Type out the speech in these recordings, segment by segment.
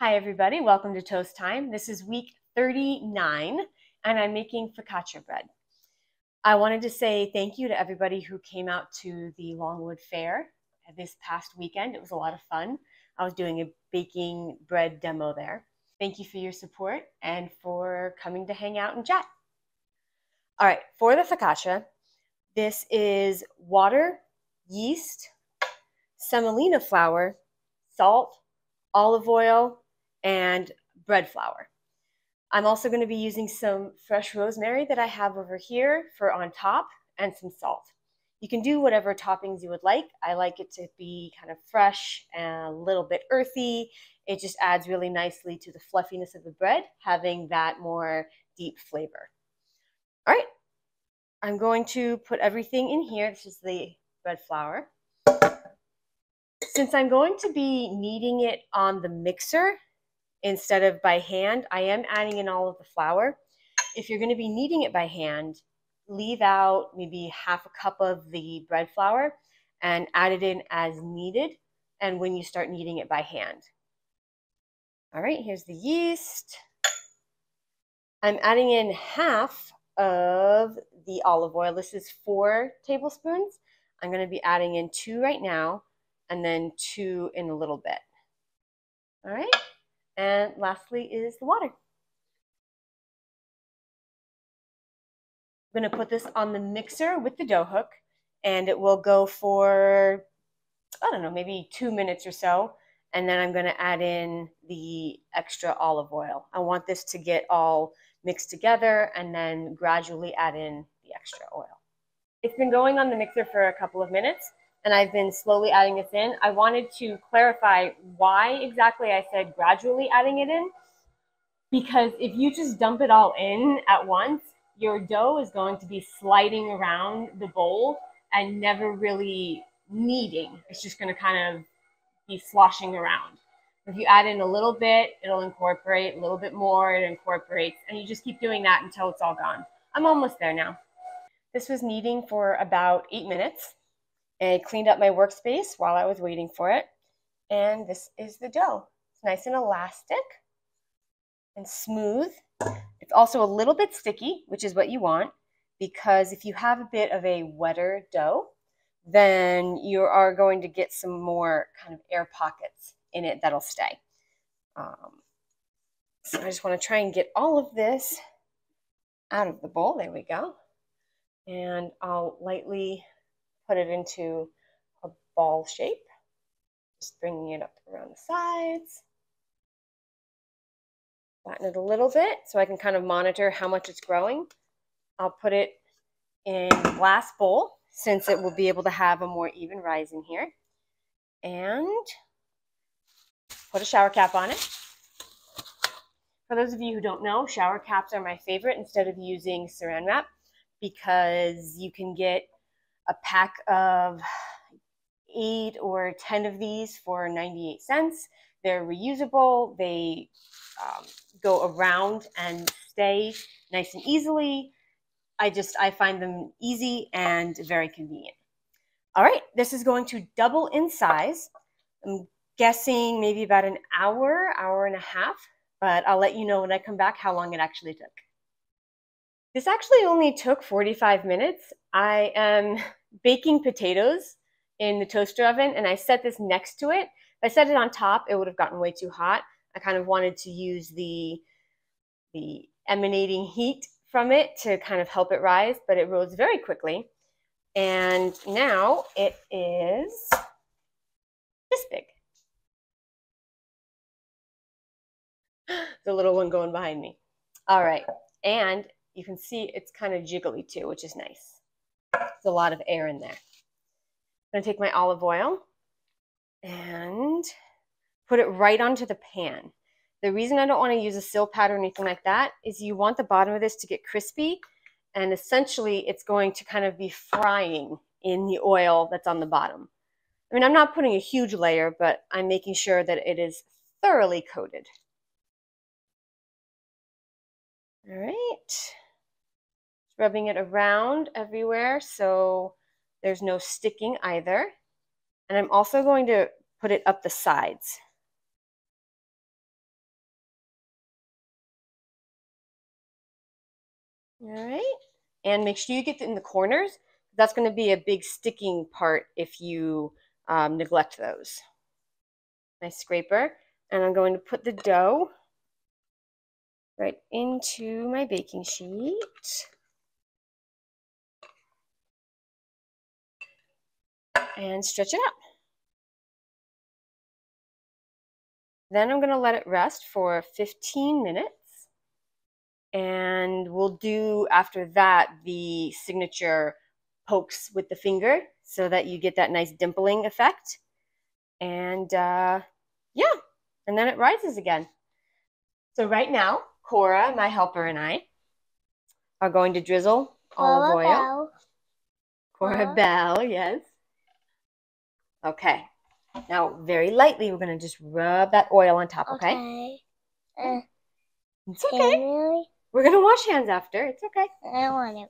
Hi everybody, welcome to Toast Time. This is week 39 and I'm making focaccia bread. I wanted to say thank you to everybody who came out to the Longwood Fair this past weekend. It was a lot of fun. I was doing a baking bread demo there. Thank you for your support and for coming to hang out and chat. All right, for the focaccia, this is water, yeast, semolina flour, salt, olive oil, and bread flour. I'm also going to be using some fresh rosemary that I have over here for on top and some salt. You can do whatever toppings you would like. I like it to be kind of fresh and a little bit earthy. It just adds really nicely to the fluffiness of the bread, having that more deep flavor. All right, I'm going to put everything in here. This is the bread flour. Since I'm going to be kneading it on the mixer, instead of by hand, I am adding in all of the flour. If you're going to be kneading it by hand, leave out maybe half a cup of the bread flour and add it in as needed and when you start kneading it by hand. All right, here's the yeast. I'm adding in half of the olive oil. This is 4 tablespoons. I'm going to be adding in 2 right now and then 2 in a little bit. All right. And lastly is the water. I'm going to put this on the mixer with the dough hook, and it will go for, I don't know, maybe 2 minutes or so. And then I'm going to add in the extra olive oil. I want this to get all mixed together and then gradually add in the extra oil. It's been going on the mixer for a couple of minutes, and I've been slowly adding this in. I wanted to clarify why exactly I said gradually adding it in, because if you just dump it all in at once, your dough is going to be sliding around the bowl and never really kneading. It's just going to kind of be sloshing around. If you add in a little bit, it'll incorporate, a little bit more, it incorporates, and you just keep doing that until it's all gone. I'm almost there now. This was kneading for about 8 minutes. I cleaned up my workspace while I was waiting for it, and this is the dough. It's nice and elastic and smooth. It's also a little bit sticky, which is what you want, because if you have a bit of a wetter dough, then you are going to get some more kind of air pockets in it that'll stay. So I just want to try and get all of this out of the bowl. There we go. And I'll lightly put it into a ball shape, just bringing it up around the sides. Flatten it a little bit so I can kind of monitor how much it's growing. I'll put it in a glass bowl since it will be able to have a more even rise in here. And put a shower cap on it. For those of you who don't know, shower caps are my favorite instead of using saran wrap, because you can get a pack of 8 or 10 of these for 98 cents. They're reusable. They go around and stay nice and easily. I find them easy and very convenient. All right, this is going to double in size. I'm guessing maybe about an hour, hour and a half, but I'll let you know when I come back how long it actually took. This actually only took 45 minutes. I am baking potatoes in the toaster oven, and I set this next to it. If I set it on top, it would have gotten way too hot. I kind of wanted to use the emanating heat from it to kind of help it rise, but it rose very quickly. And now it is this big. The little one going behind me. All right, and you can see it's kind of jiggly too, which is nice. There's a lot of air in there. I'm gonna take my olive oil and put it right onto the pan. The reason I don't want to use a sill pad or anything like that is you want the bottom of this to get crispy, and essentially it's going to kind of be frying in the oil that's on the bottom. I mean, I'm not putting a huge layer, but I'm making sure that it is thoroughly coated. All right, rubbing it around everywhere so there's no sticking either. And I'm also going to put it up the sides. All right. And make sure you get it in the corners. That's going to be a big sticking part if you neglect those. Nice scraper. And I'm going to put the dough right into my baking sheet. And stretch it out. Then I'm going to let it rest for 15 minutes. And we'll do, after that, the signature pokes with the finger so that you get that nice dimpling effect. And yeah, and then it rises again. So right now, Cora, my helper, and I are going to drizzle olive oil. Cora Bell, yes. Okay. Now, very lightly, we're going to just rub that oil on top, okay? It's okay. Really? We're going to wash hands after. It's okay. I don't want it.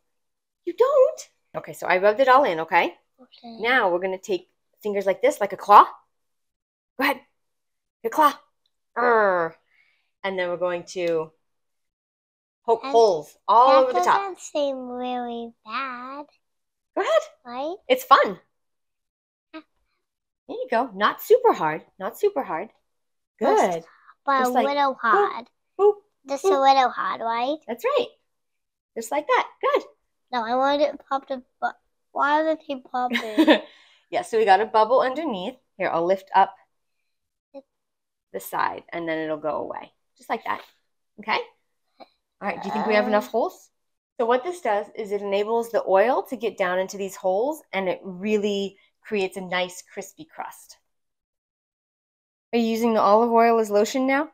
You don't? Okay, so I rubbed it all in, okay? Okay. Now, we're going to take fingers like this, like a claw. Go ahead. Your claw. And then we're going to poke holes all over the top. That doesn't seem really bad. Go ahead. Right? It's fun. There you go. Not super hard. Not super hard. Good. But just a little hard. Boop, just boop. A little hard, right? That's right. Just like that. Good. No, I wanted it popped up. But why is it popping? Yeah, so we got a bubble underneath. Here, I'll lift up the side, and then it'll go away. Just like that. Okay? All right, do you think we have enough holes? So what this does is it enables the oil to get down into these holes, and it really creates a nice crispy crust. Are you using the olive oil as lotion now?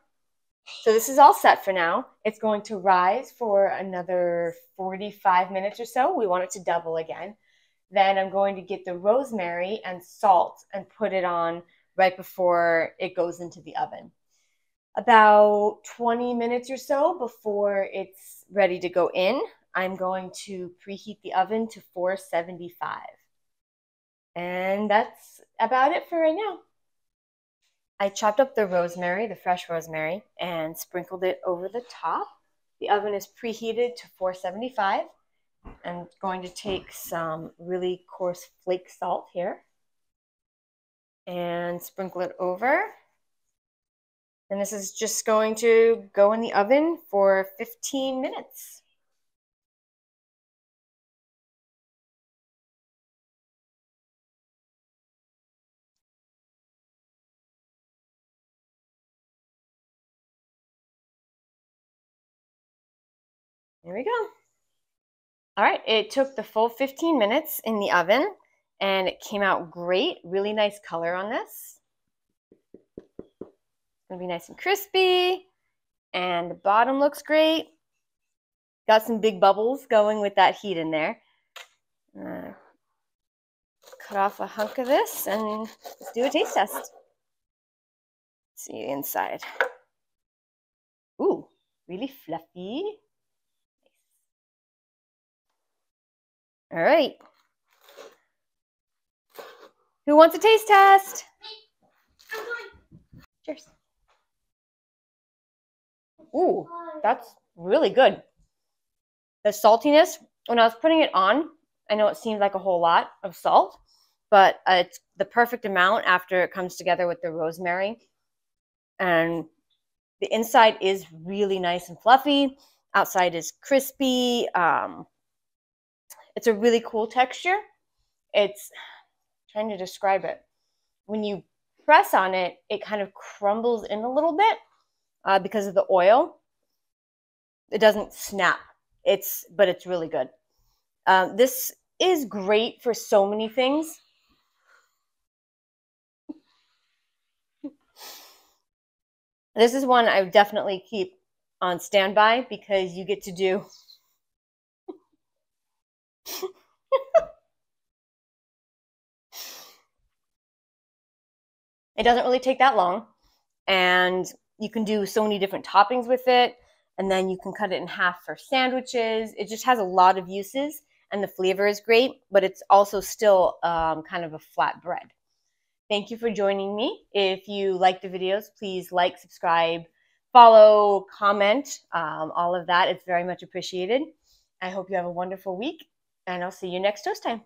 So this is all set for now. It's going to rise for another 45 minutes or so. We want it to double again. Then I'm going to get the rosemary and salt and put it on right before it goes into the oven. About 20 minutes or so before it's ready to go in, I'm going to preheat the oven to 475. And that's about it for right now. I chopped up the rosemary, the fresh rosemary, and sprinkled it over the top. The oven is preheated to 475. I'm going to take some really coarse flake salt here and sprinkle it over. And this is just going to go in the oven for 15 minutes. There we go. All right, it took the full 15 minutes in the oven and it came out great. Really nice color on this. It's gonna be nice and crispy and the bottom looks great. Got some big bubbles going with that heat in there. Cut off a hunk of this and let's do a taste test. Let's see the inside. Ooh, really fluffy. All right. Who wants a taste test? Cheers. Ooh, that's really good. The saltiness, when I was putting it on, I know it seemed like a whole lot of salt, but it's the perfect amount after it comes together with the rosemary. And the inside is really nice and fluffy. Outside is crispy. It's a really cool texture. It's trying to describe it. When you press on it, it kind of crumbles in a little bit because of the oil. It doesn't snap. But it's really good. This is great for so many things. This is one I would definitely keep on standby because you get to do It doesn't really take that long, and you can do so many different toppings with it, and then you can cut it in half for sandwiches. It just has a lot of uses, and the flavor is great, but it's also still kind of a flat bread. Thank you for joining me. If you like the videos, please like, subscribe, follow, comment, all of that. It's very much appreciated. I hope you have a wonderful week, and I'll see you next toast time.